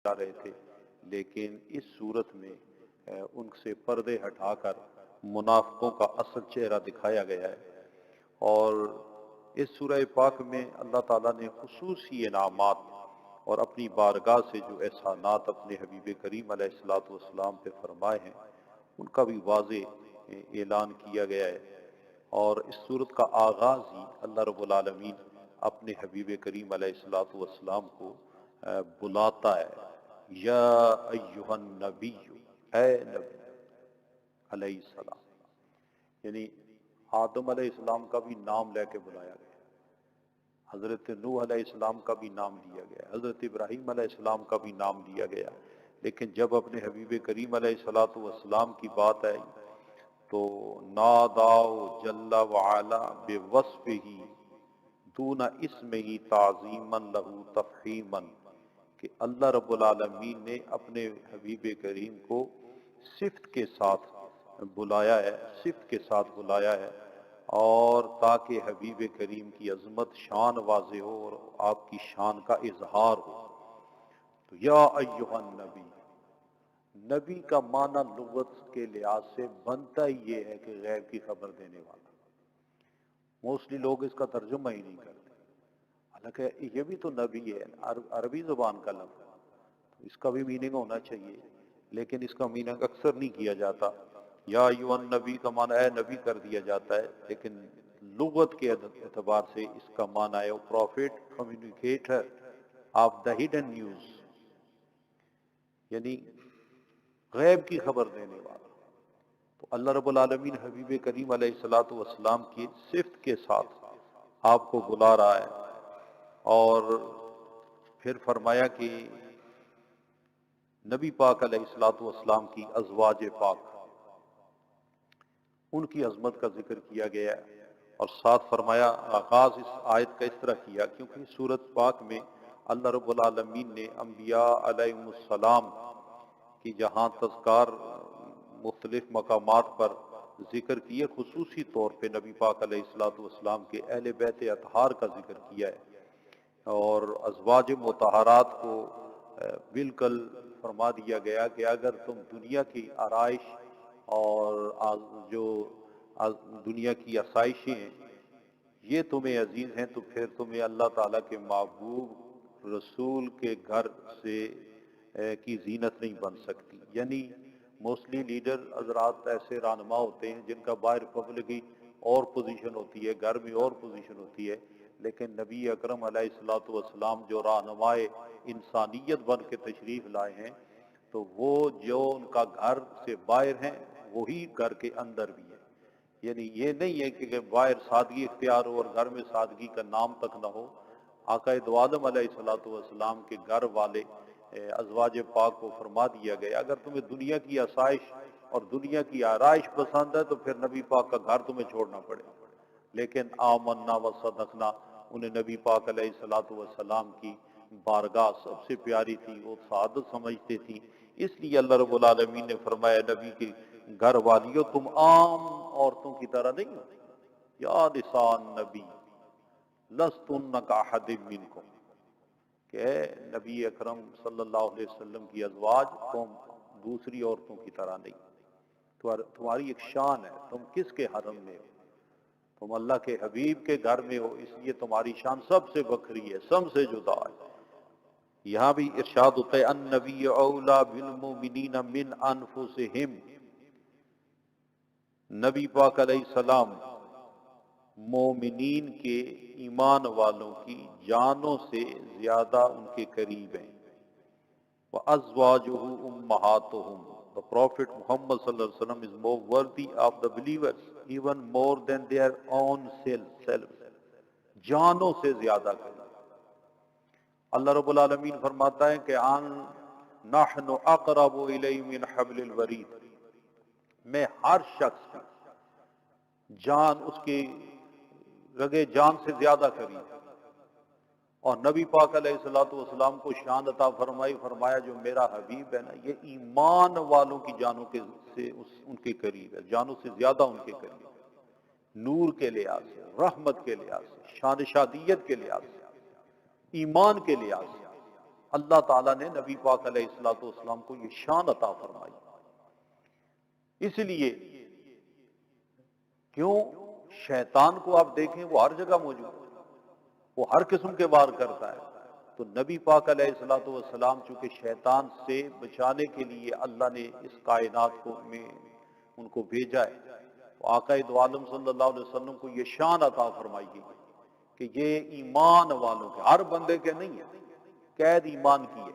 جا رہے تھے، لیکن اس صورت میں ان سے پردے ہٹا کر منافقوں کا اصل چہرہ دکھایا گیا ہے۔ اور اس سورہ پاک میں اللہ تعالیٰ نے خصوصی انعامات اور اپنی بارگاہ سے جو احسانات اپنے حبیب کریم علیہ الصلوۃ والسلام پہ فرمائے ہیں ان کا بھی واضح اعلان کیا گیا ہے۔ اور اس صورت کا آغاز ہی اللہ رب العالمین اپنے حبیب کریم علیہ الصلوۃ والسلام کو بلاتا ہے، یا ایہا النبی، اے نبی علیہ السلام، یعنی آدم علیہ السلام کا بھی نام لے کے بلایا گیا، حضرت نوح علیہ السلام کا بھی نام لیا گیا، حضرت ابراہیم علیہ السلام کا بھی نام لیا گیا، لیکن جب اپنے حبیب کریم علیہ الصلوۃ والسلام کی بات آئی تو ناداؤ جل وعلا بوصفہ دون اسمہ تعظیما لہ تفخیما، کہ اللہ رب العالمین نے اپنے حبیب کریم کو صفت کے ساتھ بلایا ہے، صفت کے ساتھ بلایا ہے، اور تاکہ حبیب کریم کی عظمت شان واضح ہو اور آپ کی شان کا اظہار ہو۔ تو یا ایہا النبی، نبی کا معنی لغت کے لحاظ سے بنتا ہی یہ ہے کہ غیب کی خبر دینے والا۔ موسٹلی لوگ اس کا ترجمہ ہی نہیں کرتے، حالانکہ یہ بھی تو نبی ہے، عربی زبان کا لفظ ہے، تو اس کا بھی میننگ ہونا چاہیے، لیکن اس کا میننگ اکثر نہیں کیا جاتا۔ یا ایھا النبی کا معنی اے نبی کر دیا جاتا ہے، لیکن لغت کے اعتبار سے اس کا معنی ہے prophet, communicator of the hidden news, یعنی غیب کی خبر دینے والا۔ تو اللہ رب العالمین حبیب کریم علیہ الصلوۃ والسلام کی صفت کے ساتھ آپ کو بلا رہا ہے، اور پھر فرمایا کہ نبی پاک علیہ الصلوۃ والسلام کی ازواج پاک، ان کی عظمت کا ذکر کیا گیا ہے، اور ساتھ فرمایا آغاز اس آیت کا اس طرح کیا کیونکہ سورۃ پاک میں اللہ رب العالمین نے انبیاء علیہم السلام کی جہاں تذکار مختلف مقامات پر ذکر کیے، خصوصی طور پہ نبی پاک علیہ الصلوۃ والسلام کے اہل بیت اطہار کا ذکر کیا ہے، اور ازواج مطہرات کو بالکل فرما دیا گیا کہ اگر تم دنیا کی آرائش اور جو دنیا کی آسائشیں ہیں یہ تمہیں عزیز ہیں، تو پھر تمہیں اللہ تعالیٰ کے محبوب رسول کے گھر سے کی زینت نہیں بن سکتی۔ یعنی موسٹلی لیڈر حضرات ایسے رہنما ہوتے ہیں جن کا باہر پبلکلی اور پوزیشن ہوتی ہے، گھر میں اور پوزیشن ہوتی ہے، لیکن نبی اکرم علیہ الصلوۃ والسلام جو رہنمائے انسانیت بن کے تشریف لائے ہیں، تو وہ جو ان کا گھر سے باہر ہیں وہی گھر کے اندر بھی ہے۔ یعنی یہ نہیں ہے کہ باہر سادگی اختیار ہو اور گھر میں سادگی کا نام تک نہ ہو۔ آقا دو عالم علیہ الصلوۃ والسلام کے گھر والے ازواج پاک کو فرما دیا گیا اگر تمہیں دنیا کی آسائش اور دنیا کی آرائش پسند ہے تو پھر نبی پاک کا گھر تمہیں چھوڑنا پڑے، لیکن آمنا و صدقنا، انہیں نبی پاک علیہ الصلوۃ والسلام کی بارگاہ سب سے پیاری تھی، وہ سعادت سمجھتے تھی، اس لیے اللہ رب العالمین نے فرمایا نبی کے گھر والیوں تم عام عورتوں کی طرح نہیں ہو، یا نساء النبی لستن کاحد منکم، کہ اے نبی اکرم صلی اللہ علیہ وسلم کی ازواج تم دوسری عورتوں کی طرح نہیں، تمہاری ایک شان ہے، تم کس کے حرم میں ہو، تم اللہ کے حبیب کے گھر میں ہو، اس لیے تمہاری شان سب سے بکھری ہے، سب سے جدا ہے۔ یہاں بھی ارشاد ہوتا ہے النبی اولا بالمؤمنین من انفسہم، نبی پاک علیہ السلام مومنین کے، ایمان والوں کی جانوں سے زیادہ ان کے قریب ہیں۔ وَأَزْوَاجُهُ أُمَّهَاتُهُمْ، The Prophet Muhammad sallallahu alaihi wasallam is more worthy of the believers even more than their own selves، جانوں سے زیادہ قریب۔ اللہ رب العالمین فرماتا ہے کہ ان نحن اقرب الیہ من حبل الورید، میں ہر شخص کی جان اس کی رگے جان سے زیادہ قریب، اور نبی پاک علیہ الصلوۃ والسلام کو شان عطا فرمائی، فرمایا جو میرا حبیب ہے نا یہ ایمان والوں کی جانوں کے سے ان کے قریب ہے، جانوں سے زیادہ ان کے قریب، نور کے لحاظ سے، رحمت کے لحاظ سے، شان شادیت کے لحاظ سے، ایمان کے لحاظ سے۔ اللہ تعالیٰ نے نبی پاک علیہ الصلوۃ والسلام کو یہ شان عطا فرمائی. اس لیے کیوں شیطان کو آپ دیکھیں وہ ہر جگہ موجود ہے، وہ ہر قسم کے وار کرتا ہے. تو نبی پاک علیہ الصلوۃ والسلام چونکہ شیطان سے بچانے کے لیے اللہ نے اس کائنات کو میں ان کو بھیجا ہے، تو آقا دو عالم صلی اللہ علیہ وسلم کو یہ شان عطا فرمائی گئی کہ یہ ایمان والوں کے، ہر بندے کے نہیں ہے، قید ایمان کی ہے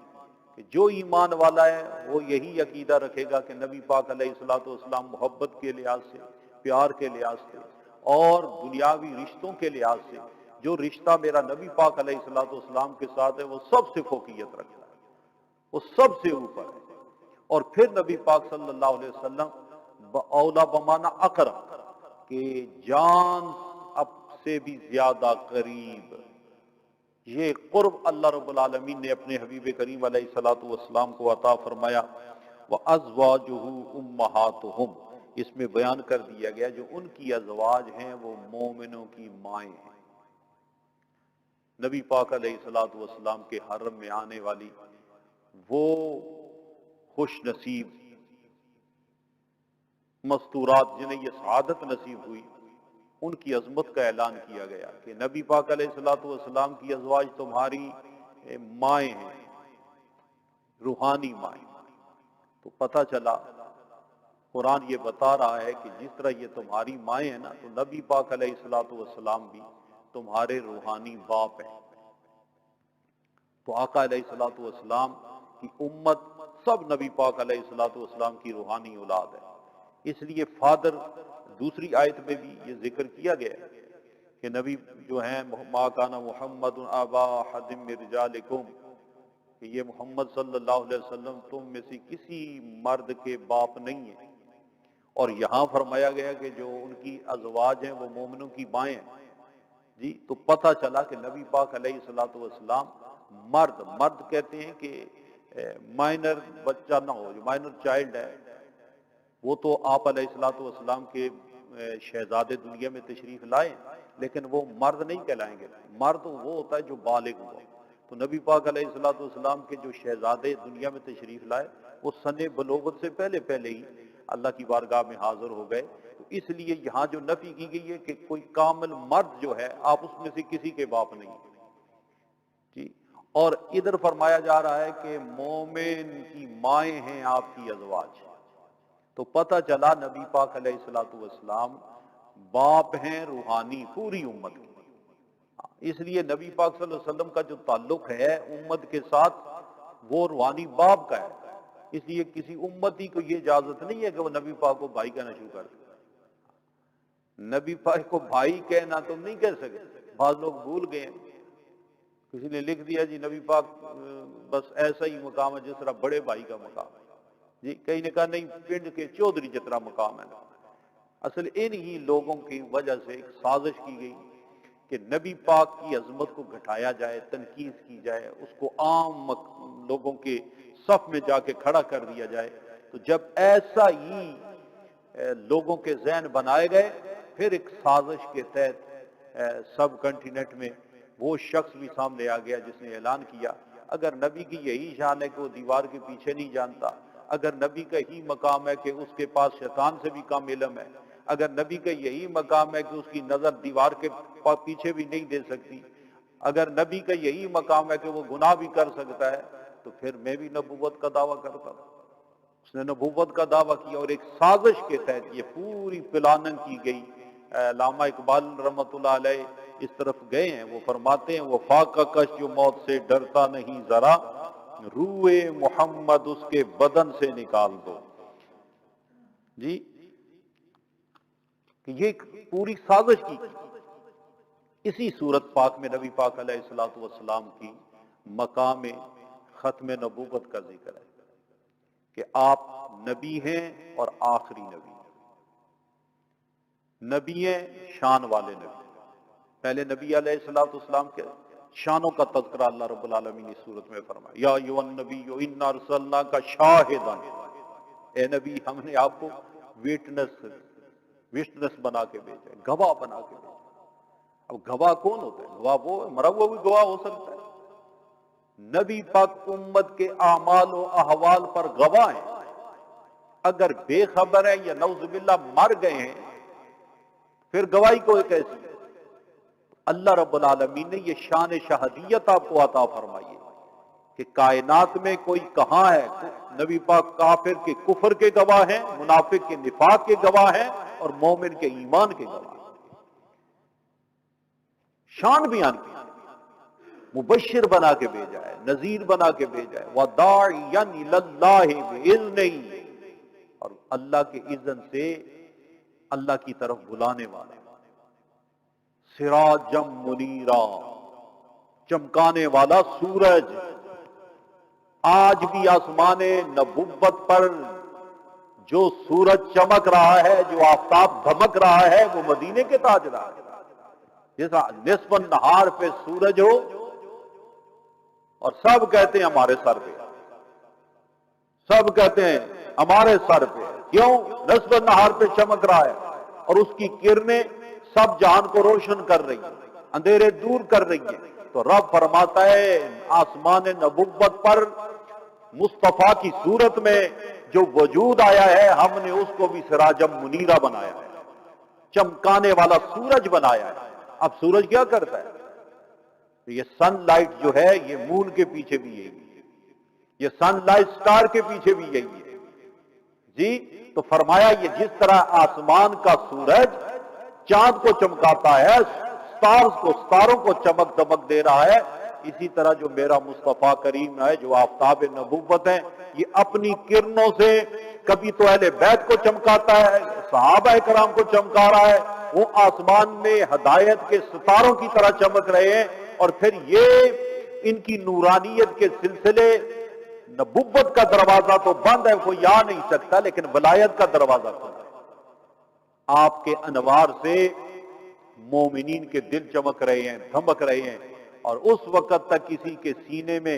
کہ جو ایمان والا ہے وہ یہی عقیدہ رکھے گا کہ نبی پاک علیہ الصلوۃ والسلام محبت کے لحاظ سے، پیار کے لحاظ سے اور دنیاوی رشتوں کے لحاظ سے جو رشتہ میرا نبی پاک علیہ الصلوۃ والسلام کے ساتھ ہے وہ سب سے فوقیت رکھتا ہے، وہ سب سے اوپر ہے. اور پھر نبی پاک صلی اللہ علیہ وسلم اولا بمانا اقرب کہ جان اب سے بھی زیادہ قریب، یہ قرب اللہ رب العالمین نے اپنے حبیب کریم علیہ الصلوۃ والسلام کو عطا فرمایا. وَأَزْوَاجُهُ أُمَّهَاتُهُمْ، اس میں بیان کر دیا گیا جو ان کی ازواج ہیں وہ مومنوں کی مائیں ہیں. نبی پاک علیہ الصلوۃ والسلام کے حرم میں آنے والی وہ خوش نصیب مستورات جنہیں یہ سعادت نصیب ہوئی، ان کی عظمت کا اعلان کیا گیا کہ نبی پاک علیہ الصلوۃ والسلام کی ازواج تمہاری مائیں ہیں، روحانی مائیں. تو پتہ چلا قرآن یہ بتا رہا ہے کہ جس طرح یہ تمہاری مائیں ہیں نا، تو نبی پاک علیہ الصلوۃ والسلام بھی تمہارے روحانی باپ ہیں. تو آقا علیہ الصلوۃ والسلام کی امت سب نبی پاک علیہ الصلوۃ والسلام کی روحانی اولاد ہے. اس لیے فادر دوسری آیت میں بھی یہ ذکر کیا گیا ہے کہ نبی جو ہیں ما کان محمد ابا احد من رجالکم، کہ یہ محمد صلی اللہ علیہ وسلم تم میں سے کسی مرد کے باپ نہیں ہیں. اور یہاں فرمایا گیا کہ جو ان کی ازواج ہیں وہ مومنوں کی مائیں ہیں. جی تو پتہ چلا کہ نبی پاک علیہ الصلوۃ والسلام مرد کہتے ہیں کہ مائنر بچہ نہ ہو، جو مائنر چائلڈ ہے وہ تو آپ علیہ الصلوۃ والسلام کے شہزادے دنیا میں تشریف لائیں، لیکن وہ مرد نہیں کہلائیں گے. مرد وہ ہوتا ہے جو بالغ ہوا. تو نبی پاک علیہ الصلوۃ والسلام کے جو شہزادے دنیا میں تشریف لائے وہ سن بلوغت سے پہلے ہی اللہ کی بارگاہ میں حاضر ہو گئے. تو اس لیے یہاں جو نفی کی گئی ہے کہ کوئی کامل مرد جو ہے آپ اس میں سے کسی کے باپ نہیں جی. اور ادھر فرمایا جا رہا ہے کہ مومن کی مائیں ہیں آپ کی ازواج. تو پتہ چلا نبی پاک علیہ الصلوۃ والسلام باپ ہیں روحانی پوری امت کی. اس لیے نبی پاک صلی اللہ علیہ وسلم کا جو تعلق ہے امت کے ساتھ وہ روحانی باپ کا ہے. اس لیے کسی امتی کو یہ اجازت نہیں ہے کہ وہ نبی پاک کو بھائی کہنا شروع کر دے. نبی پاک کو بھائی کہنا تم نہیں کہہ سکتے. بعض لوگ بھول گئے ہیں، کسی نے لکھ دیا جی نبی پاک بس ایسا ہی مقام ہے جس طرح بڑے بھائی کا مقام ہے. جی کئی نے کہا نہیں پنڈ کے چودھری جتنا مقام ہے. اصل ان ہی لوگوں کی وجہ سے ایک سازش کی گئی کہ نبی پاک کی عظمت کو گھٹایا جائے، تنقید کی جائے، اس کو عام لوگوں کے صف میں جا کے کھڑا کر دیا جائے. تو جب ایسا ہی لوگوں کے ذہن بنائے گئے پھر ایک سازش کے تحت سب کنٹیننٹ میں وہ شخص بھی سامنے آ گیا جس نے اعلان کیا اگر نبی کی یہی شان ہے کہ وہ دیوار کے پیچھے نہیں جانتا، اگر نبی کا ہی مقام ہے کہ اس کے پاس شیطان سے بھی کم علم ہے، اگر نبی کا یہی مقام ہے کہ اس کی نظر دیوار کے پیچھے بھی نہیں دے سکتی، اگر نبی کا یہی مقام ہے کہ وہ گناہ بھی کر سکتا ہے، تو پھر میں بھی نبوت کا دعویٰ کرتا ہوں. اس نے نبوت کا دعویٰ کیا اور ایک سازش کے تحت یہ پوری پلاننگ کی گئی. علامہ اقبال رحمۃ اللہ علیہ اس طرف گئے ہیں، وہ فرماتے ہیں وفا کا کش جو موت سے ڈرتا نہیں ذرا، روئے محمد اس کے بدن سے نکال دو. جی کہ یہ پوری سازش کی اسی صورت پاک میں نبی پاک علیہ الصلوۃ والسلام کی مقام ختم نبوت کا ذکر ہے کہ آپ نبی ہیں اور آخری نبی. نبی ہیں شان والے نبی. پہلے نبی علیہ الصلوۃ والسلام کے شانوں کا تذکرہ اللہ رب العالمین نے اس صورت میں فرمایا یا ایھا النبی انا ارسلناک شاہدا، اے نبی ہم نے آپ کو وٹنس بنا کے بھیجا، گواہ بنا کے بھیجا. اب گواہ کون ہوتا ہے؟ گواہ وہ مرا ہوا بھی گواہ ہو سکتا ہے. نبی پاک امت کے اعمال و احوال پر گواہ ہیں. اگر بے خبر ہے یا نعوذ باللہ مر گئے ہیں پھر گواہی کو کیسی؟ اللہ رب العالمین نے یہ شان شہادیت آپ کو عطا فرمائی ہے کہ کائنات میں کوئی کہاں ہے. نبی پاک کافر کے کفر کے گواہ ہیں، منافق کے نفاق کے گواہ ہیں، اور مومن کے ایمان کے گواہ ہیں. شان بیان کی، مبشر بنا کے بھیجا ہے، نذیر بنا کے بھیجا ہے. وَدَاعِيًا إِلَى اللَّهِ بِإِذْنِهِ، اور اللہ کے اذن سے اللہ کی طرف بلانے والا. سراجم منیرا، چمکانے والا سورج. آج بھی آسمان نبوت پر جو سورج چمک رہا ہے، جو آفتاب دھمک رہا ہے، وہ مدینے کے تاجدار ہے. جیسا نصف النہار پہ سورج ہو اور سب کہتے ہیں ہمارے سر پہ، سب کہتے ہیں ہمارے سر پہ. کیوں؟ نصف النہار پہ چمک رہا ہے اور اس کی کرنیں سب جہان کو روشن کر رہی ہیں، اندھیرے دور کر رہی ہیں. تو رب فرماتا ہے آسمان نبوت پر مصطفیٰ کی صورت میں جو وجود آیا ہے، ہم نے اس کو بھی سراجم منیرہ بنایا ہے، چمکانے والا سورج بنایا ہے. اب سورج کیا کرتا ہے؟ یہ سن لائٹ جو ہے یہ مون کے پیچھے بھی یہی ہے، یہ سن لائٹ سٹار کے پیچھے بھی یہی ہے. جی تو فرمایا یہ جس طرح آسمان کا سورج چاند کو چمکاتا ہے، ستاروں کو چمک دمک دے رہا ہے، اسی طرح جو میرا مصطفیٰ کریم ہے، جو آفتاب نبوت ہے، یہ اپنی کرنوں سے کبھی تو اہل بیت کو چمکاتا ہے، صحابہ کرام کو چمکا رہا ہے، وہ آسمان میں ہدایت کے ستاروں کی طرح چمک رہے ہیں. اور پھر یہ ان کی نورانیت کے سلسلے، نبوت کا دروازہ تو بند ہے، کوئی آ نہیں سکتا، لیکن ولایت کا دروازہ کھلا ہے. آپ کے انوار سے مومنین کے دل چمک رہے ہیں، دھمک رہے ہیں، اور اس وقت تک کسی کے سینے میں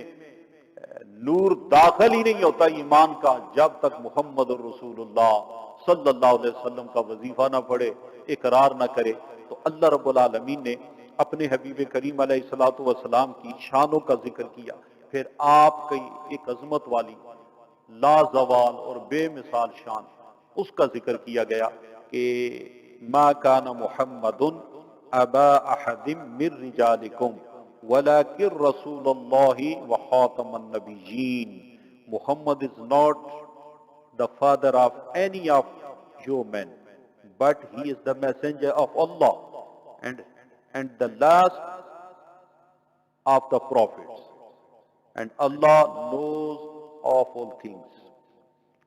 نور داخل ہی نہیں ہوتا ایمان کا جب تک محمد الرسول اللہ صلی اللہ علیہ وسلم کا وظیفہ نہ پڑھے، اقرار نہ کرے. تو اللہ رب العالمین نے اپنے حبیب کریم علیہ الصلوۃ والسلام کی شانوں کا ذکر کیا. پھر آپ کی ایک عظمت والی لازوال اور بے مثال شان، اس کا ذکر کیا گیا کہ ما کان محمد ابا احد من رجالکم ولکن رسول اللہ وخاتم النبیین. Muhammad is not the father of any of you men, but he is the messenger of Allah and the last of the prophets, and Allah knows of all things.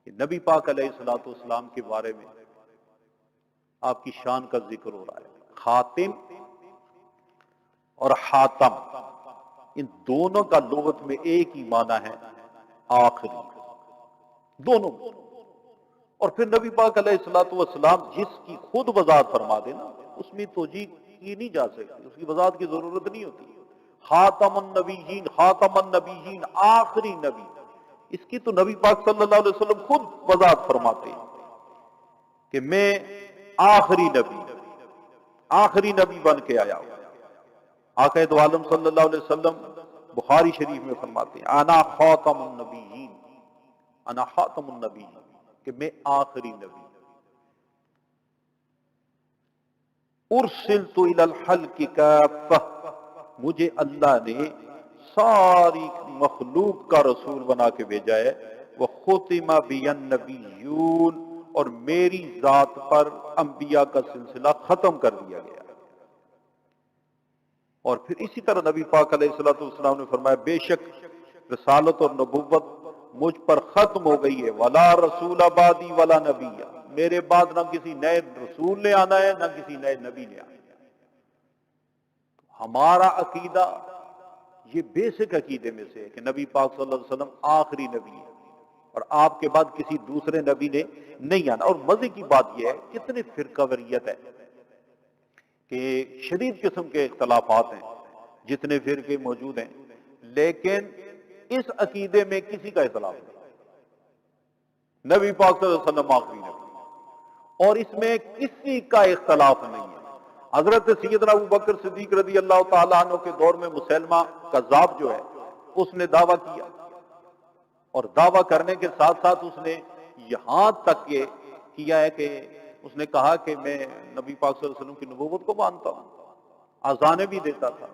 نبی پاک علیہ الصلوۃ والسلام کے بارے میں آپ کی شان کا ذکر ہو رہا ہے. خاتم اور حاتم، ان دونوں کا لغت میں ایک ہی معنی ہے، آخری، دونوں. اور پھر نبی پاک علیہ الصلوۃ والسلام جس کی خود وضاحت فرما دینا، اس میں توجیہ کی نہیں جا سکتی، اس کی وضاحت کی ضرورت نہیں ہوتی. خاتم النبیین، خاتم النبیین، آخری نبی. اس کی تو نبی پاک صلی اللہ علیہ وسلم خود وضاحت فرماتے ہیں کہ میں آخری نبی بن کے آیا ہوں. آقا دو عالم صلی اللہ علیہ وسلم بخاری شریف میں فرماتے ہیں انا خاتم النبیین، انا خاتم النبیین، کہ میں آخری نبی. ارسلت الی الخلق کافہ، مجھے اللہ نے ساری مخلوق کا رسول بنا کے بھیجا ہے. وختم بی النبیون، اور میری ذات پر انبیاء کا سلسلہ ختم کر دیا گیا. اور پھر اسی طرح نبی پاک علیہ الصلوۃ والسلام نے فرمایا بے شک رسالت اور نبوت مجھ پر ختم ہو گئی ہے. ولا رسول بعدی ولا نبی، میرے بعد نہ کسی نئے رسول نے آنا ہے، نہ کسی نئے نبی نے آنا ہے. ہمارا عقیدہ یہ بیسک عقیدے میں سے ہے کہ نبی پاک صلی اللہ علیہ وسلم آخری نبی ہے اور آپ کے بعد کسی دوسرے نبی نے نہیں آنا. اور مزے کی بات یہ ہے کتنے فرقہ واریت ہے کہ شدید قسم کے اختلافات ہیں، جتنے فرقے موجود ہیں، لیکن اس عقیدے میں کسی کا اختلاف نہیں. نبی پاک صلی اللہ علیہ وسلم آخری نبی، اور اس میں کسی کا اختلاف نہیں ہے. حضرت سیدنا ابو بکر صدیق رضی اللہ تعالیٰ عنہ کے دور میں مسلمہ کذاب جو ہے، اس نے دعویٰ کیا، اور دعویٰ کرنے کے ساتھ ساتھ اس نے یہاں تک یہ کیا ہے کہ اس نے کہا کہ میں نبی پاک صلی اللہ علیہ وسلم کی نبوت کو مانتا ہوں، اذانیں بھی دیتا تھا،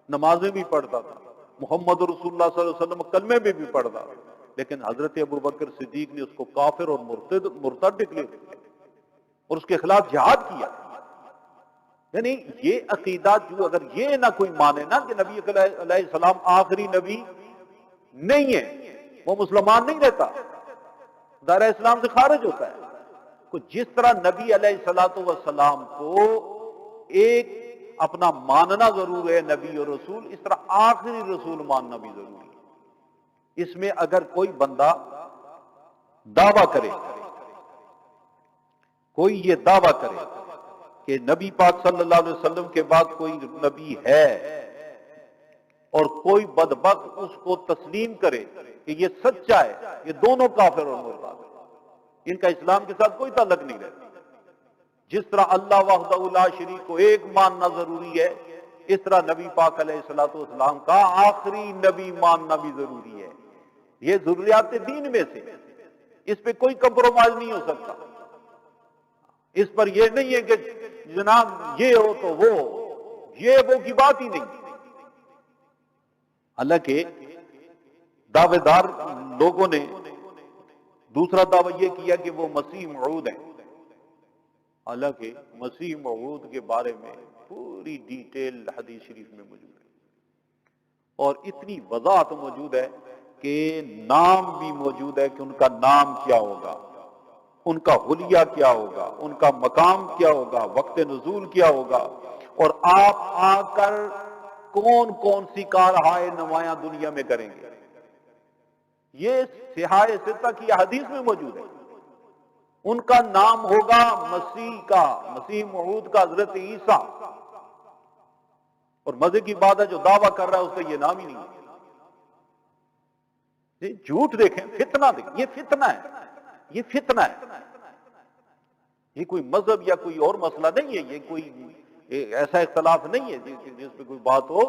نمازیں بھی پڑھتا تھا، محمد رسول اللہ صلی اللہ علیہ وسلم کلمے میں بھی پڑھتا تھا، لیکن حضرت ابوبکر صدیق نے اس کو کافر اور مرتد ڈکلیئر کیا اور اس کے خلاف جہاد کیا۔ یعنی یہ عقیدہ جو اگر یہ نہ کوئی مانے نا کہ نبی علیہ السلام آخری نبی نہیں ہے، وہ مسلمان نہیں رہتا، دائرہ اسلام سے خارج ہوتا ہے۔ تو جس طرح نبی علیہ السلام کو ایک اپنا ماننا ضرور ہے نبی اور رسول، اس طرح آخری رسول ماننا بھی ضروری ہے۔ اس میں اگر کوئی بندہ دعویٰ کرے، کوئی یہ دعویٰ کرے کہ نبی پاک صلی اللہ علیہ وسلم کے بعد کوئی نبی ہے، اور کوئی بدبخت اس کو تسلیم کرے کہ یہ سچا ہے، یہ دونوں کافر اور مرتد ہیں، ان کا اسلام کے ساتھ کوئی تعلق نہیں رہتا۔ جس طرح اللہ وحدہ لا شریک کو ایک ماننا ضروری ہے، اس طرح نبی پاک علیہ السلام کا آخری نبی ماننا بھی ضروری ہے۔ یہ ضروریات دین میں سے، اس پہ کوئی کمپرومائز نہیں ہو سکتا۔ اس پر یہ نہیں ہے کہ جناب یہ ہو تو وہ کی بات ہی نہیں۔ حالانکہ دعوے دار لوگوں نے دوسرا دعویٰ یہ کیا کہ وہ مسیح موعود ہیں، حالانکہ مسیح موعود کے بارے میں پوری ڈیٹیل حدیث شریف میں موجود ہے، اور اتنی وضاحت موجود ہے کہ نام بھی موجود ہے کہ ان کا نام کیا ہوگا، ان کا حلیہ کیا ہوگا، ان کا مقام کیا ہوگا، وقت نزول کیا ہوگا، اور آپ آ کر کون کون سی کارہائے نمایاں دنیا میں کریں گے۔ یہ صحاح ستہ کی حدیث میں موجود ہے۔ ان کا نام ہوگا مسیح موعود کا حضرت عیسیٰ، اور مزے کی بات ہے جو دعویٰ کر رہا ہے اس کا یہ نام ہی نہیں ہے۔ یہ جھوٹ دیکھیں، فتنہ دیکھیں، یہ فتنہ ہے، یہ فتنہ ہے۔ یہ کوئی مذہب یا کوئی اور مسئلہ نہیں ہے، یہ کوئی ایسا اختلاف نہیں ہے جس پہ کوئی بات ہو،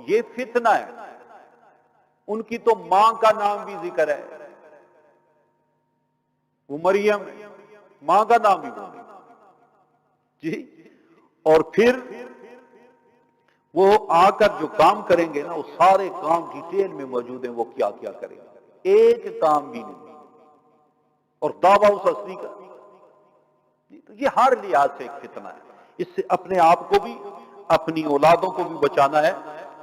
یہ فتنہ ہے۔ ان کی تو ماں کا نام بھی ذکر ہے، وہ مریم، ماں کا نام بھی بولے جی، اور پھر وہ آ کر جو کام کریں گے نا، وہ سارے کام ڈیٹیل میں موجود ہیں، وہ کیا کیا کریں گے، ایک کام بھی نہیں، اور دعویٰ اس ہستی کا۔ تو یہ ہر لحاظ سے ایک فتنہ ہے، اس سے اپنے آپ کو بھی اپنی اولادوں کو بھی بچانا ہے۔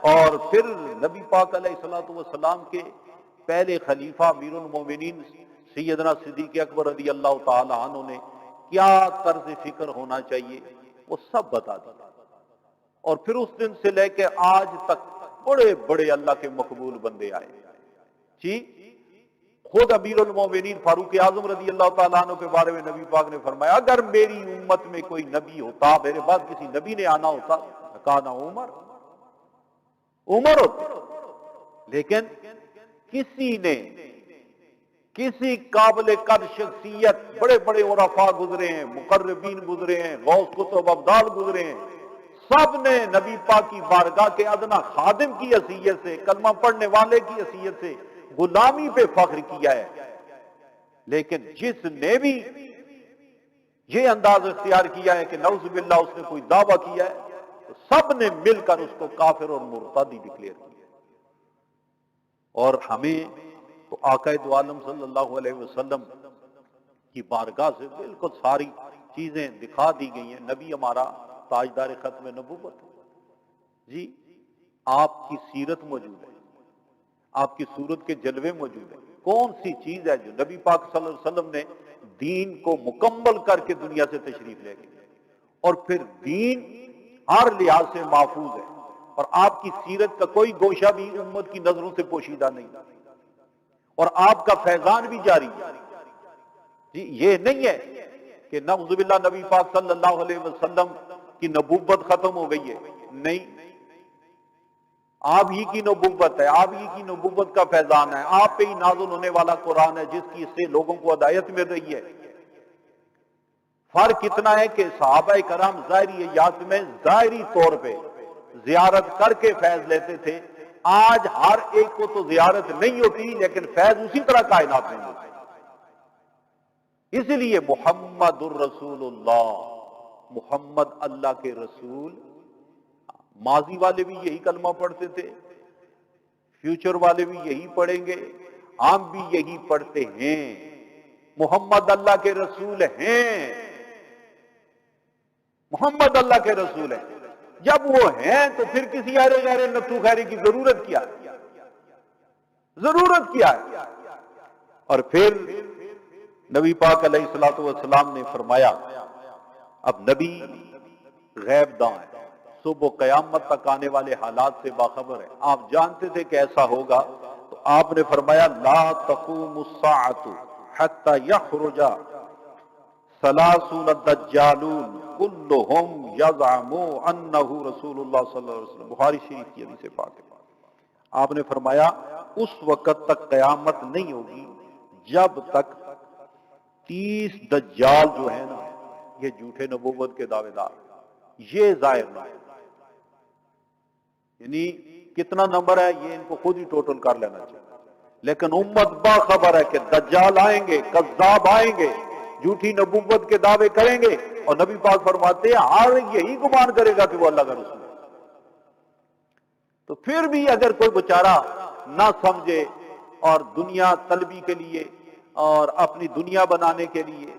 اور پھر نبی پاک علیہ الصلوۃ والسلام کے پہلے خلیفہ امیر المومنین سیدنا صدیق اکبر رضی اللہ تعالی عنہ نے کیا طرز فکر ہونا چاہیے وہ سب بتا دیا، اور پھر اس دن سے لے کے آج تک بڑے بڑے اللہ کے مقبول بندے آئے جی۔ خود امیر المومنین فاروق اعظم رضی اللہ تعالیٰ عنہ کے بارے میں نبی پاک نے فرمایا، اگر میری امت میں کوئی نبی ہوتا، میرے بعد کسی نبی نے آنا ہوتا، کانا عمر ہوتے، لیکن کسی قابل قدر شخصیت، بڑے بڑے عرفاء گزرے ہیں، مقربین گزرے ہیں، غوث قطب ابدال گزرے ہیں، سب نے نبی پاک کی بارگاہ کے ادنا خادم کی حیثیت سے، کلمہ پڑھنے والے کی حیثیت سے غلامی پہ فخر کیا ہے، لیکن جس نے بھی یہ انداز اختیار کیا ہے کہ نعوذ باللہ اس نے کوئی دعویٰ کیا ہے، تو سب نے مل کر اس کو کافر اور مرتد ڈکلیئر کیا۔ اور ہمیں تو آقا دو عالم صلی اللہ علیہ وسلم کی بارگاہ سے بالکل ساری چیزیں دکھا دی گئی ہیں۔ نبی ہمارا تاجدار ختم نبوت جی، آپ کی سیرت موجود ہے، آپ کی صورت کے جلوے موجود ہیں۔ کون سی چیز ہے جو نبی پاک صلی اللہ علیہ وسلم نے دین کو مکمل کر کے دنیا سے تشریف لے گئے، اور پھر دین ہر لحاظ سے محفوظ ہے، اور آپ کی سیرت کا کوئی گوشہ بھی امت کی نظروں سے پوشیدہ نہیں، اور آپ کا فیضان بھی جاری ہے جی۔ یہ نہیں ہے کہ نعوذ باللہ نبی پاک صلی اللہ علیہ وسلم کی نبوت ختم ہو گئی ہے، نہیں، آپ ہی کی نبوت ہے، آپ ہی کی نبوت کا فیضان ہے، آپ پہ ہی نازل ہونے والا قرآن ہے جس کی سے لوگوں کو ہدایت مل رہی ہے۔ فرق اتنا ہے کہ صحابہ کرام ظاہری حیات میں ظاہری طور پہ زیارت کر کے فیض لیتے تھے، آج ہر ایک کو تو زیارت نہیں ہوتی، لیکن فیض اسی طرح کائنات میں ہوتا ہے۔ اس لیے محمد الرسول اللہ، محمد اللہ کے رسول۔ ماضی والے بھی یہی کلمہ پڑھتے تھے، فیوچر والے بھی یہی پڑھیں گے، ہم بھی یہی پڑھتے ہیں، محمد اللہ کے رسول ہیں، محمد اللہ کے رسول ہیں۔ جب وہ ہیں تو پھر کسی ارے غیر نتو خیری کی ضرورت کیا ہے؟ ضرورت کیا ہے؟ اور پھر نبی پاک علیہ الصلوۃ والسلام نے فرمایا، اب نبی غیب داں ہے، صبح قیامت تک آنے والے حالات سے باخبر ہے، آپ جانتے تھے کہ ایسا ہوگا، تو آپ نے فرمایا لا تقوم الساعۃ حتی یخرج ثلاثون دجالون کلہم یزعم انہ رسول اللہ صلی اللہ علیہ وسلم، بخاری شریف کی حدیث پاک ہے۔ آپ نے فرمایا اس وقت تک قیامت نہیں ہوگی جب تک 30 دجال جو ہے نا، یہ جھوٹے نبوت کے دعوے دار، یہ ظاہر نہ ہے۔ یعنی کتنا نمبر ہے یہ ان کو خود ہی ٹوٹل کر لینا چاہیے، لیکن امت باخبر ہے کہ دجال آئیں گے، کذاب آئیں گے، جھوٹی نبوت کے دعوے کریں گے، اور نبی پاک فرماتے ہیں ہر یہی گمان کرے گا کہ وہ اللہ کا رسول ہے۔ تو پھر بھی اگر کوئی بیچارہ نہ سمجھے اور دنیا طلبی کے لیے اور اپنی دنیا بنانے کے لیے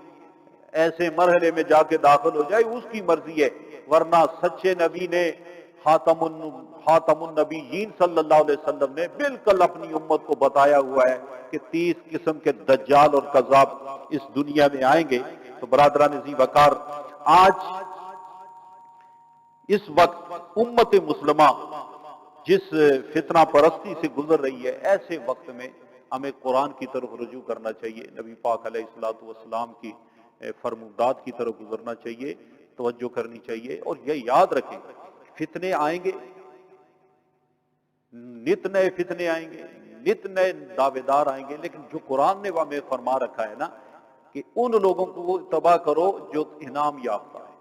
ایسے مرحلے میں جا کے داخل ہو جائے، اس کی مرضی ہے، ورنہ سچے نبی نے خاتم النبیین صلی اللہ علیہ وسلم نے بالکل اپنی امت کو بتایا ہوا ہے کہ 30 قسم کے دجال اور کذاب اس دنیا میں آئیں گے۔ تو برادران ذی وقار، آج اس وقت امت مسلمہ جس فتنہ پرستی سے گزر رہی ہے، ایسے وقت میں ہمیں قرآن کی طرف رجوع کرنا چاہیے، نبی پاک علیہ الصلوۃ والسلام کی فرمودات کی طرف گزرنا چاہیے، توجہ کرنی چاہیے، اور یہ یاد رکھیں فتنے آئیں گے، نت نئے فتنے آئیں گے، نت نئے دعوے دار آئیں گے، لیکن جو قرآن نے ہمیں فرما رکھا ہے نا کہ ان لوگوں کو وہ اتباع کرو جو انعام یافتہ ہے،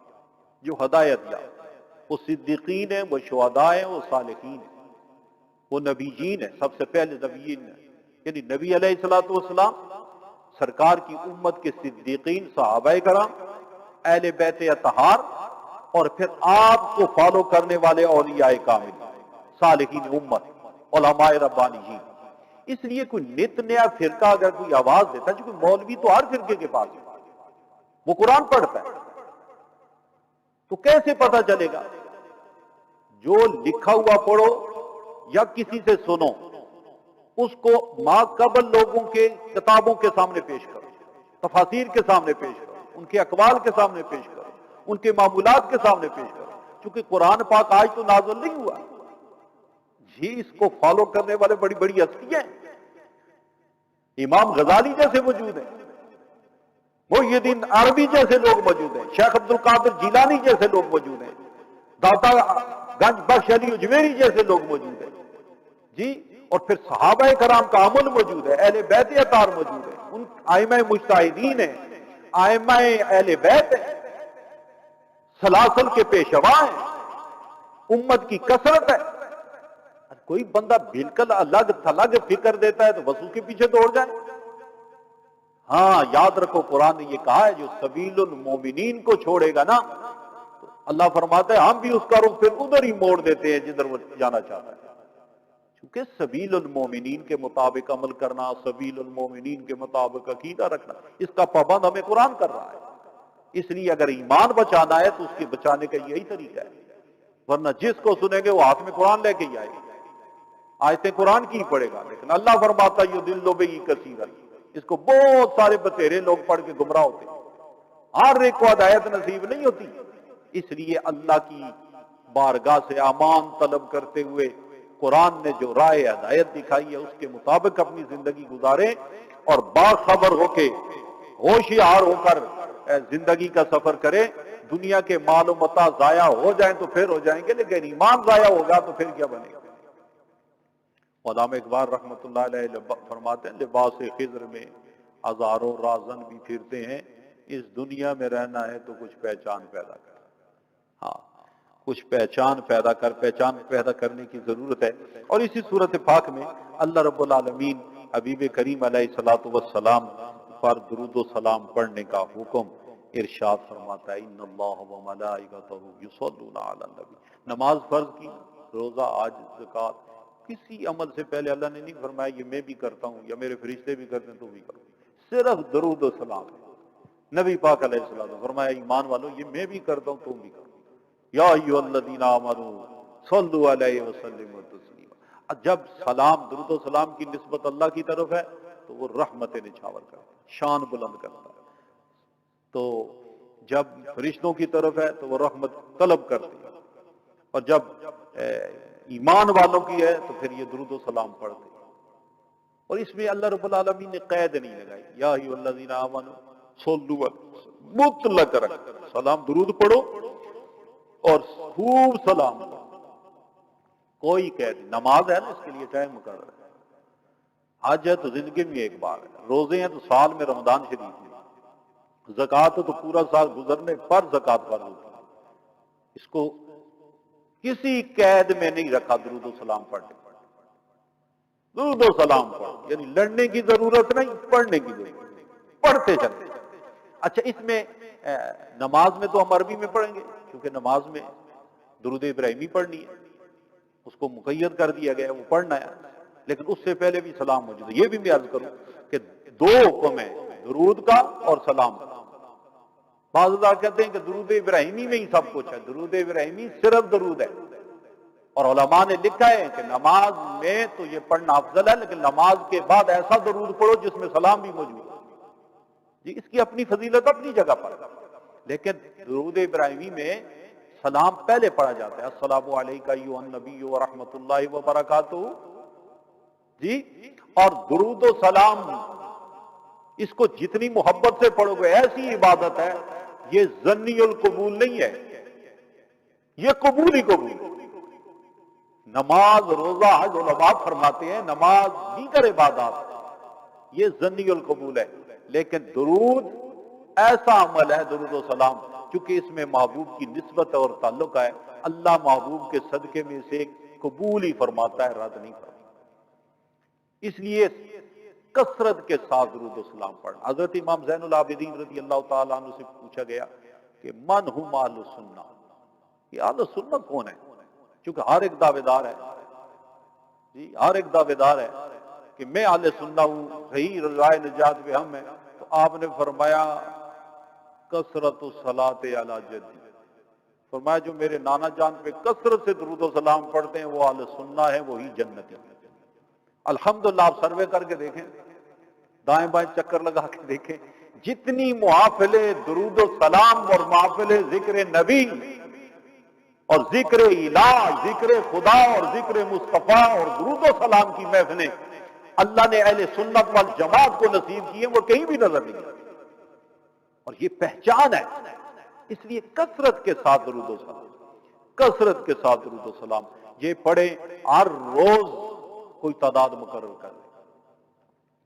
جو ہدایت یافتہ ہے، وہ صدیقین ہیں، وہ شہداء ہیں، وہ صالحین ہیں، وہ نبیین ہیں، سب سے پہلے نبیین ہیں، یعنی نبی علیہ الصلوۃ والسلام، سرکار کی امت کے صدیقین صحابہ کرام، اہل بیت اطہار، اور پھر آپ کو فالو کرنے والے اولیاء کامل، صالحین امت، علماء ربانیین۔ اس لیے کوئی نت نیا فرقہ اگر کوئی آواز دیتا ہے، کوئی مولوی تو ہر فرقے کے پاس ہے، وہ قرآن پڑھتا ہے، تو کیسے پتہ چلے گا؟ جو لکھا ہوا پڑھو یا کسی سے سنو، اس کو ما قبل لوگوں کے کتابوں کے سامنے پیش کرو، تفاسیر کے سامنے پیش کرو، ان کے اقوال کے سامنے پیش کرو، ان کے معمولات کے سامنے پیش کرو، چونکہ قرآن پاک آج تو نازل نہیں ہوا، جی اس کو فالو کرنے والے بڑی بڑی ہستیاں ہیں، امام غزالی جیسے موجود ہیں، محی الدین عربی جیسے لوگ موجود ہیں، شیخ عبد القادر جیلانی جیسے لوگ موجود ہیں، داتا گنج بخش علی اجمیری جیسے لوگ موجود ہیں، جی، اور پھر صحابہ کرام کا عمل موجود ہے، اہل بیت اطہار موجود ہے، ان ائمہ مجتہدین ہیں، ائمہ اہل بیت ہیں، سلاسل کے پیشوا ہیں، امت کی کثرت ہے۔ کوئی بندہ بالکل الگ تھلگ فکر دیتا ہے تو بس اس کے پیچھے دوڑ جائے۔ ہاں یاد رکھو، قرآن نے یہ کہا ہے جو سبیل المومنین کو چھوڑے گا نا، تو اللہ فرماتا ہے ہم بھی اس کا رخ پھر ادھر ہی موڑ دیتے ہیں جدھر وہ جانا چاہتا ہے، کیونکہ سبیل المومنین کے مطابق عمل کرنا، سبیل المومنین کے مطابق عقیدہ رکھنا، اس کا پابند ہمیں قرآن کر رہا ہے۔ اس لیے اگر ایمان بچانا ہے تو اس کے بچانے کا یہی طریقہ ہے، ورنہ جس کو سنیں گے وہ ہاتھ میں قرآن لے کے ہی آئے گا، آیتیں قرآن کی ہی پڑھے گا، لیکن اللہ فرماتا ہے یضل بہ کثیرا، اس کو بہت سارے بتیرے لوگ پڑھ کے گمراہ ہوتے ہیں، ہر ایک کو ہدایت نصیب نہیں ہوتی۔ اس لیے اللہ کی بارگاہ سے امان طلب کرتے ہوئے قرآن نے جو راہ ہدایت دکھائی ہے اس کے مطابق اپنی زندگی گزاریں، اور باخبر ہو کے ہوشیار ہو کر زندگی کا سفر کریں۔ دنیا کے مال و متاع ضائع ہو جائیں تو پھر ہو جائیں گے، لیکن ایمان ضائع ہوگا تو پھر کیا بنے گا؟ علامہ اقبال رحمۃ اللہ علیہ فرماتے ہیں لباس خضر میں ہزاروں رازن بھی پھرتے ہیں، اس دنیا میں رہنا ہے تو کچھ پہچان پیدا کر۔ ہاں، کچھ پہچان پیدا کرنے کی ضرورت ہے۔ اور اسی صورت پاک میں اللہ رب العالمین حبیب کریم علیہ الصلوۃ والسلام پر درود و سلام پڑھنے کا حکم ارشاد فرماتا ہے، ان اللہ و ملائکتہ یصلون علی النبی۔ نماز فرض کی، روزہ، حج، زکوٰۃ، کسی عمل سے پہلے اللہ نے نہیں فرمایا یہ میں بھی کرتا ہوں یا میرے فرشتے بھی کرتے ہیں تو بھی کرو، صرف درود و سلام ہے۔ نبی پاک علیہ السلام فرمایا ایمان والو یہ میں بھی کرتا ہوں تم بھی کرو، یا ایھا الذین آمنوا صلوا علیہ وسلموا تسلیما۔ جب سلام، درود و سلام کی نسبت اللہ کی طرف ہے تو وہ رحمت نچھاور کرتا ہے، شان بلند کرتا ہے، تو جب فرشتوں کی طرف ہے تو وہ رحمت طلب کرتی ہے، اور جب ایمان والوں کی ہے تو پھر یہ درود و سلام پڑھتے ہیں۔ اور اس میں اللہ رب العالمین نے قید نہیں لگائی، یا ایھا الذین آمنوا صلوا علیہ وسلم، مطلق رکھ سلام درود پڑھو اور خوب سلام پڑھو، کوئی قید نہیں۔ نماز ہے نا اس کے لیے ٹائم مقرر ہے، حج ہے تو زندگی میں ایک بار ہے، روزے ہیں تو سال میں رمضان شریف میں، زکوٰۃ ہے تو پورا سال گزرنے پر زکوٰۃ فرض ہوتی ہے۔ اس کو کسی قید میں نہیں رکھا، درود و سلام پڑھنے، درود و سلام پڑھ، یعنی لڑنے کی ضرورت نہیں، پڑھنے کی ضرورت نہیں، پڑھتے چلتے۔ اچھا اس میں نماز میں تو ہم عربی میں پڑھیں گے کیونکہ نماز میں درود ابراہیمی پڑھنی ہے، اس کو مقید کر دیا گیا ہے، وہ پڑھنا ہے، لیکن اس سے پہلے بھی سلام موجود ہے۔ یہ بھی میں عرض کروں کہ دو حکم ہیں، درود کا اور سلام کا۔ بعض لوگ کہتے ہیں کہ درود ابراہیمی میں ہی سب کچھ ہے، درود ابراہیمی صرف درود ہے، اور علماء نے لکھا ہے کہ نماز میں تو یہ پڑھنا افضل ہے، لیکن نماز کے بعد ایسا درود پڑھو جس میں سلام بھی موجود ہو۔ جی اس کی اپنی فضیلت اپنی جگہ پر ہے، لیکن درود ابراہیمی میں سلام پہلے پڑھا جاتا ہے، السلام علیکہ ایھا النبی ورحمۃ اللہ وبرکاتہ، جی، اور درود و سلام اس کو جتنی محبت سے پڑھو گے ایسی عبادت ہے، یہ ظنی القبول نہیں ہے، یہ قبول ہی قبول ہے۔ نماز، روزہ، حج، علماء فرماتے ہیں نماز دیگر عبادات یہ ظنی القبول ہے، لیکن درود ایسا عمل ہے، درود و سلام، چونکہ اس میں محبوب کی نسبت اور تعلق ہے، اللہ محبوب کے صدقے میں سے قبول ہی فرماتا ہے، رد نہیں فرماتا۔ اس لیے کثرت کے ساتھ درود و سلام پڑھ۔ حضرت امام زین العابدین رضی اللہ تعالیٰ عنہ سے پوچھا گیا کہ من ہم اہل السنہ، یہ اہل السنہ کون ہے؟ چونکہ ہر ایک دعوے دار ہے، جی ہر ایک دعوے دار ہے کہ میں اہل سنہ ہوں، صحیح رائے نجات پہ ہم ہیں، تو آپ نے فرمایا کثرت الصلاۃ علی جدی، فرمایا جو میرے نانا جان پہ کثرت سے درود و سلام پڑھتے ہیں وہ اہل سنہ ہے، وہی جنتی ہے۔ الحمدللہ آپ سروے کر کے دیکھیں، دائیں بائیں چکر لگا کے دیکھیں، جتنی محافل درود و سلام اور محافل ذکر نبی اور ذکر الہ، ذکر خدا اور ذکر مصطفیٰ اور درود و سلام کی محفلیں اللہ نے اہل سنت والجماعت کو نصیب کی ہیں، وہ کہیں بھی نظر نہیں آتی، اور یہ پہچان ہے۔ اس لیے کثرت کے ساتھ درود و سلام، کثرت کے ساتھ درود و سلام یہ پڑھیں، ہر روز کوئی تعداد مقرر کر لیں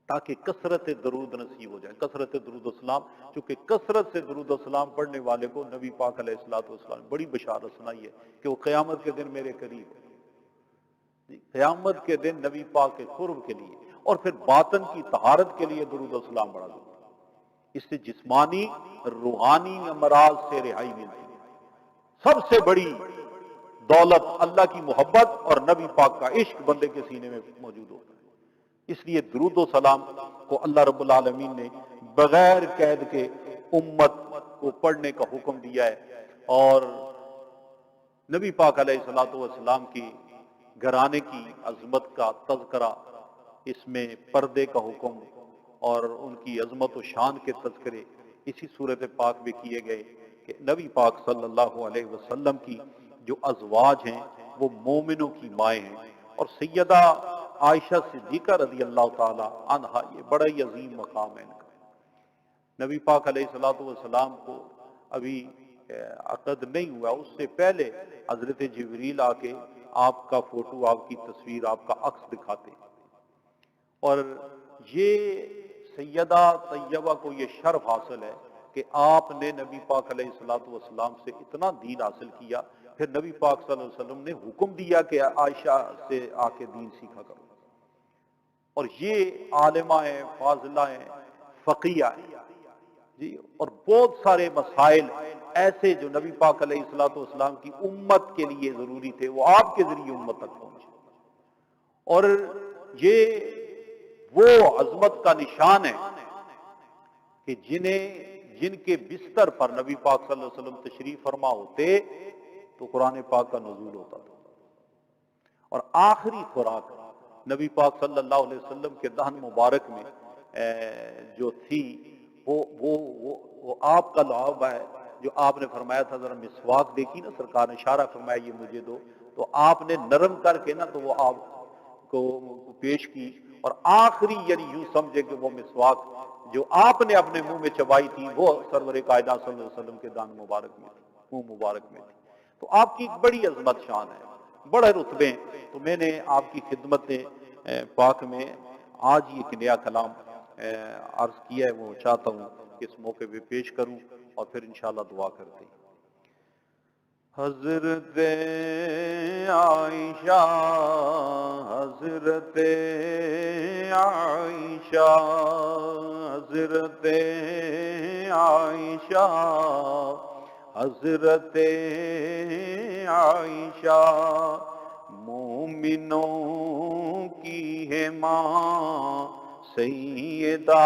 تاکہ کثرت درود نصیب ہو جائے، کثرت درود و سلام، چونکہ کثرت سے درود و سلام پڑھنے والے کو نبی پاک علیہ الصلوۃ والسلام بڑی بشارت سنائی ہے کہ وہ قیامت کے دن میرے قریب ہے، قیامت کے دن نبی پاک کے قرب کے لیے اور پھر باطن کی طہارت کے لیے درود و سلام بڑھا دو، اس سے جسمانی روحانی امراض سے رہائی ملتی ہے۔ سب سے بڑی دولت اللہ کی محبت اور نبی پاک کا عشق بندے کے سینے میں موجود ہوتا ہے، اس لیے درود و سلام کو اللہ رب العالمین نے بغیر قید کے امت کو پڑھنے کا حکم دیا ہے، اور نبی پاک علیہ الصلوۃ والسلام کی گھرانے کی عظمت کا تذکرہ، اس میں پردے کا حکم اور ان کی عظمت و شان کے تذکرے اسی صورت پاک میں کیے گئے کہ نبی پاک صلی اللہ علیہ وسلم کی جو ازواج ہیں وہ مومنوں کی مائیں ہیں، اور سیدہ عائشہ صدیقہ رضی اللہ تعالی عنہا یہ بڑا ہی عظیم مقام ہے ان کا۔ نبی پاک علیہ الصلوۃ والسلام کو ابھی عقد نہیں ہوا، اس سے پہلے حضرت جبریل آ کے آپ کا فوٹو، آپ کی تصویر، آپ کا عکس دکھاتے، اور یہ سیدہ طیبہ کو یہ شرف حاصل ہے کہ آپ نے نبی پاک علیہ الصلوۃ والسلام سے اتنا دین حاصل کیا، پھر نبی پاک صلی اللہ علیہ وسلم نے حکم دیا کہ عائشہ سے آ کے دین سیکھا کرو، اور یہ عالمہ ہیں، فاضلہ ہیں، فقیہ ہیں جی، اور بہت سارے مسائل ایسے جو نبی پاک علیہ الصلوۃ والسلام کی امت کے لیے ضروری تھے، وہ آپ کے ذریعے امت تک پہنچے، اور یہ وہ عظمت کا نشان ہے کہ جن کے بستر پر نبی پاک صلی اللہ علیہ وسلم تشریف فرما ہوتے تو قرآن پاک کا نزول ہوتا تھا، اور آخری خوراک نبی پاک صلی اللہ علیہ وسلم کے دہن مبارک میں جو تھی وہ آپ کا لعاب ہے، جو آپ نے فرمایا تھا ذرا مسواک دیکھی نا سرکار نے اشارہ فرمایا یہ مجھے دو، تو آپ نے نرم کر کے نا تو وہ آپ کو پیش کی، اور آخری یعنی یوں سمجھے کہ وہ مسواک جو آپ نے اپنے منہ میں چبائی تھی وہ سرور کائنات صلی اللہ علیہ وسلم کے دان مبارک میں تھی، منہ مبارک میں تھی۔ تو آپ کی ایک بڑی عظمت شان ہے، بڑے رتبے ہیں۔ تو میں نے آپ کی خدمت پاک میں آج یہ ایک نیا کلام عرض کیا ہے، وہ چاہتا ہوں کہ اس موقع پہ پیش کروں اور پھر انشاءاللہ دعا کرتے ہیں۔ حضرت عائشہ، حضرت عائشہ، حضرت عائشہ، حضرت عائشہ مومنوں کی ہے ماں سیدہ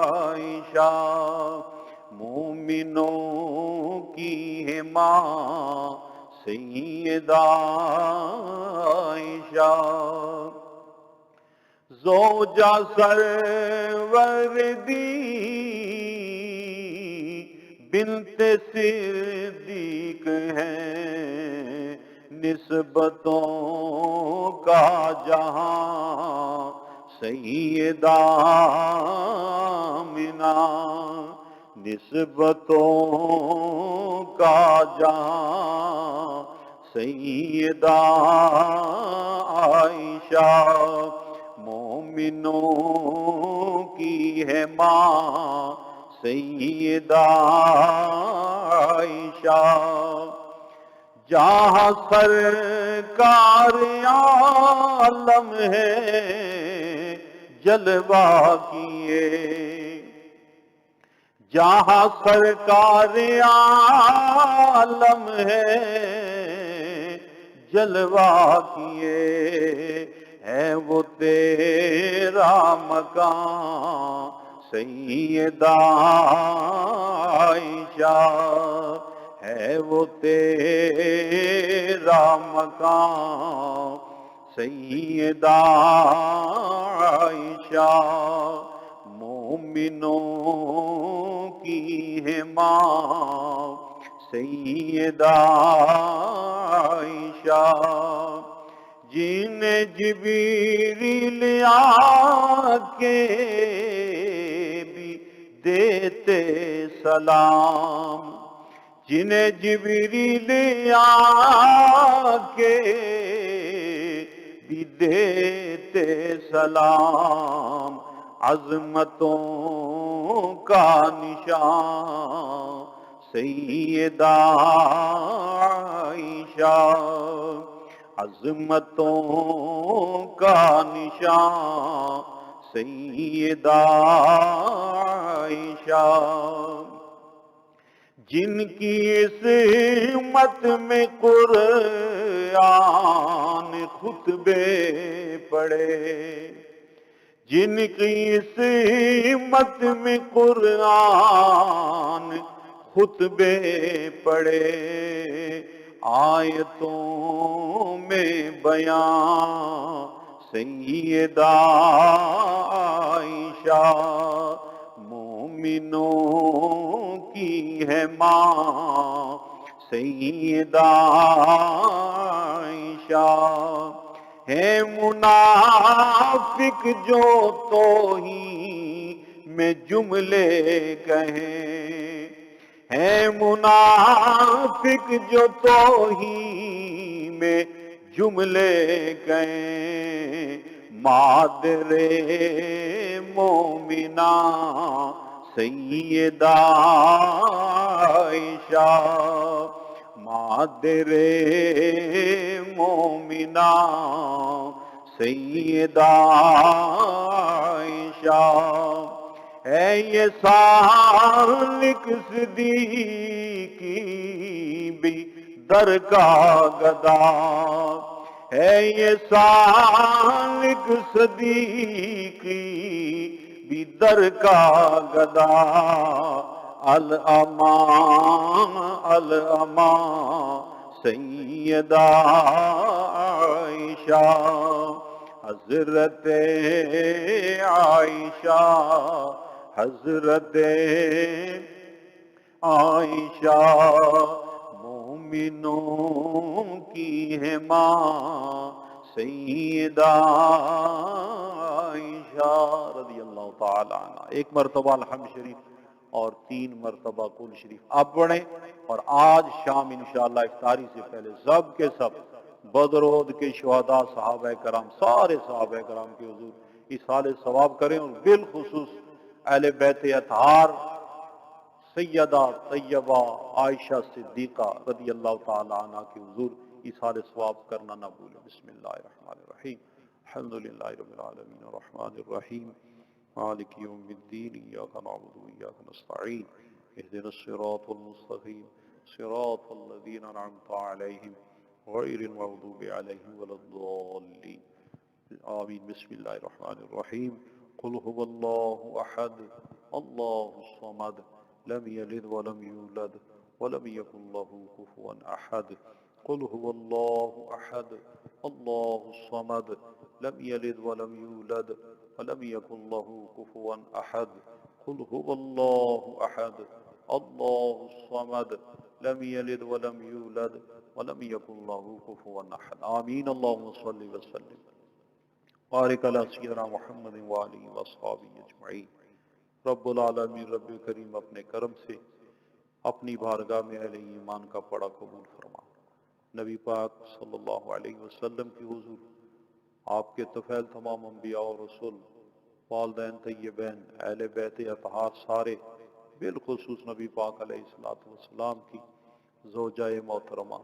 عائشہ، مومنوں کی ہے ماں سیدہ عائشہ، زوجہ سرور دی بنت صدیق ہے، نسبتوں کا جہاں سیدہ آمنہ، نسبتوں کا جہاں سیدہ عائشہ، مومنوں کی ہے ماں سیدہ عائشہ، جہاں سرکار عالم ہے جلوہ کیے، جہاں سرکار عالم ہے جلوہ کیے، ہے وہ تیرا مکان سیدہ عائشہ، ہے وہ تیرا مکان سیدہ عائشہ، مومنوں کی ہے ماں سیدہ عائشہ، جن جبریل آ کے بھی دیتے سلام، جن جبریل آ کے بھی دیتے سلام، عظمتوں کا نشان سیدہ عائشہ، عظمتوں کا نشان سیدہ عائشہ، جن کی عصمت میں قرآن خطبے پڑھے، جن کی عصمت میں قرآن خطبے پڑھے، آیتوں میں بیان سیدہ عائشہ، مومنوں کی ہے ماں سیدہ عائشہ، ہے منافق جو توہین میں جملے کہیں، ہے منافق جو توہین میں جملے کہیں، مادر مومنہ سیدہ عائشہ، مادر مومنہ سیدہ عائشہ ہے یہ سالک صدیقی بھی در کا گدا ہے یہ سالک صدیقی بھی در کا گدا الامان الامان سیدہ عائشہ حضرت عائشہ حضرت عائشہ مومنوں کی ہے ماں سیدہ عائشہ رضی اللہ تعالی عنہ. ایک مرتبہ الحمد شریف اور 3 مرتبہ کل شریف آپ پڑھیں. اور آج شام انشاءاللہ افطاری سے پہلے سب کے سب بدر احد کے شہداء صحابہ کرام سارے صحابہ کرام کے حضور اصحال ثواب کریں اور بالخصوص اہل بیت اطہار سیدہ طیبہ عائشہ صدیقہ رضی اللہ تعالی عنہ کے حضور اصحال ثواب کرنا نہ بھولیں. بسم اللہ الرحمن الرحیم الحمدللہ رب العالمین الرحمن الرحیم مالک یوم الدین ایاک نعبد و ایاک نستعین اهدنا الصراط المستقیم صراط الذین انعمت علیہم غیر المغضوب علیہم ولا الضالین آمین. بسم اللہ الرحمن الرحیم قل هو اللہ احد اللہ الصمد لم یلد ولم یولد ولم یکن له کفوا احد قل هو اللہ احد اللہ الصمد لم یلد ولم یولد ولم یکن له کفوا احد قل هو اللہ احد اللہ الصمد لم یلد ولم یولد ولم یکن له کفوا احد. آمین. اللہم صلی وسلم بارک علی سیدنا محمد وآلہ واصحابہ اجمعین. رب العالمین رب کریم اپنے کرم سے اپنی بارگاہ میں اہل ایمان کا پڑا قبول فرما. نبی پاک صلی اللہ علیہ وسلم کی حضور آپ کے طفیل تمام انبیاء و رسول والدین طیبین اہل بیت اطہار سارے بالخصوص نبی پاک علیہ السلام کی زوجہ محترمہ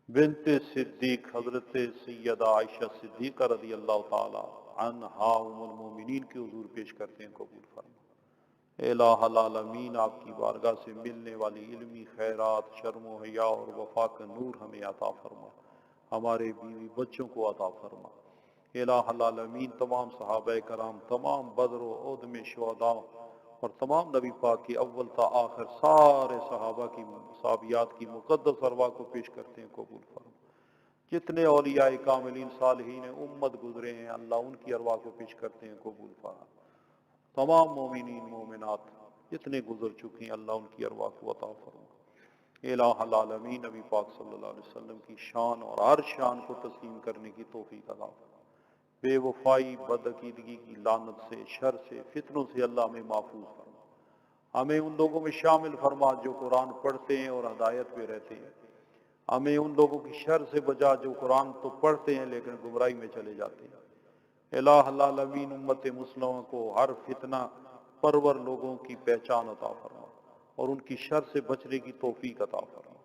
بنت صدیق حضرت سیدہ عائشہ صدیقہ رضی اللہ تعالی عنہا ام المومنین کے حضور پیش کرتے ہیں قبول فرما. الہ العالمین آپ کی بارگاہ سے ملنے والی علمی خیرات شرم و حیا اور وفا کا نور ہمیں عطا فرما. ہمارے بیوی بچوں کو عطا فرما. الہ العالمین تمام صحابہ کرام تمام بدر و احد میں شہداء اور تمام نبی پاک کی اول تا آخر سارے صحابہ کی صحابیات کی مقدس ارواح کو پیش کرتے ہیں قبول فرما. جتنے اولیاء کاملین صالحین امت گزرے ہیں اللہ ان کی ارواح کو پیش کرتے ہیں قبول فرما. تمام مومنین مومنات جتنے گزر چکے ہیں اللہ ان کی ارواح کو عطا فرما. الہ العالمین نبی پاک صلی اللہ علیہ وسلم کی شان اور ہر شان کو تسلیم کرنے کی توفیق عطا فرما. بے وفائی بدعقیدگی کی لعنت سے شر سے فتنوں سے اللہ ہمیں محفوظ فرما. ہمیں ان لوگوں میں شامل فرما جو قرآن پڑھتے ہیں اور ہدایت پہ رہتے ہیں. ہمیں ان لوگوں کی شر سے بچا جو قرآن تو پڑھتے ہیں لیکن گمراہی میں چلے جاتے ہیں. الہ العالمین امت مسلمہ کو ہر فتنہ پرور لوگوں کی پہچان عطا فرما اور ان کی شر سے بچنے کی توفیق عطا فرما.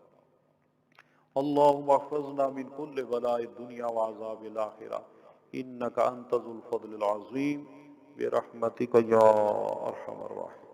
اللہم احفظنا من کل بلاء الدنیا وعذاب الآخرہ انک انت ذو الفضل العظیم برحمتک یا ارحم الراحمین.